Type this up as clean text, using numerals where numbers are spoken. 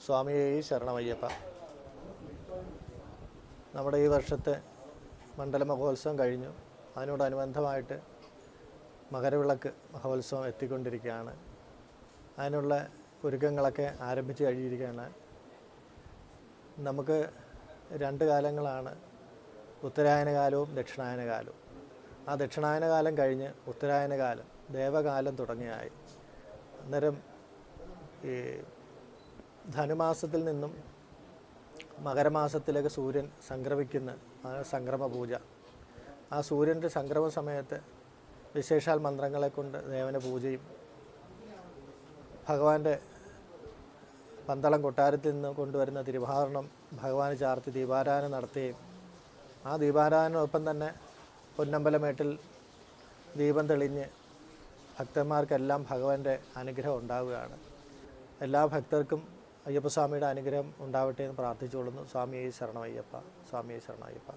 സ്വാമിയെ ശരണമയ്യപ്പ. നമ്മുടെ ഈ വർഷത്തെ മണ്ഡല മഹോത്സവം കഴിഞ്ഞു. അതിനോടനുബന്ധമായിട്ട് മകരവിളക്ക് മഹോത്സവം എത്തിക്കൊണ്ടിരിക്കുകയാണ്. അതിനുള്ള ഒരുക്കങ്ങളൊക്കെ ആരംഭിച്ച് കഴിഞ്ഞിരിക്കുകയാണ്. നമുക്ക് രണ്ട് കാലങ്ങളാണ്, ഉത്തരായന കാലവും ദക്ഷിണായന കാലവും. ആ ദക്ഷിണായന കാലം കഴിഞ്ഞ് ഉത്തരായന കാലം, ദേവകാലം തുടങ്ങിയായി. അന്നേരം ഈ ധനുമാസത്തിൽ നിന്നും മകരമാസത്തിലേക്ക് സൂര്യൻ സംക്രമിക്കുന്ന സംക്രമ പൂജ. ആ സൂര്യൻ്റെ സംക്രമ സമയത്ത് വിശേഷാൽ മന്ത്രങ്ങളെ കൊണ്ട് ദേവന പൂജയും ഭഗവാന്റെ പന്തളം കൊട്ടാരത്തിൽ നിന്ന് കൊണ്ടുവരുന്ന തിരുവാഭരണം ഭഗവാന് ചാർത്തി ദീപാരാധന നടത്തുകയും ആ ദീപാരാധനയോടൊപ്പം തന്നെ പൊന്നമ്പലമേട്ടിൽ ദീപം തെളിഞ്ഞ് ഭക്തന്മാർക്കെല്ലാം ഭഗവാന്റെ അനുഗ്രഹം ഉണ്ടാവുകയാണ്. എല്ലാ ഭക്തർക്കും അയ്യപ്പസ്വാമിയുടെ അനുഗ്രഹം ഉണ്ടാവട്ടെ എന്ന് പ്രാർത്ഥിച്ചുകൊള്ളുന്നു. സ്വാമിയെ ശരണമയ്യപ്പ. സ്വാമിയെ ശരണമയ്യപ്പ.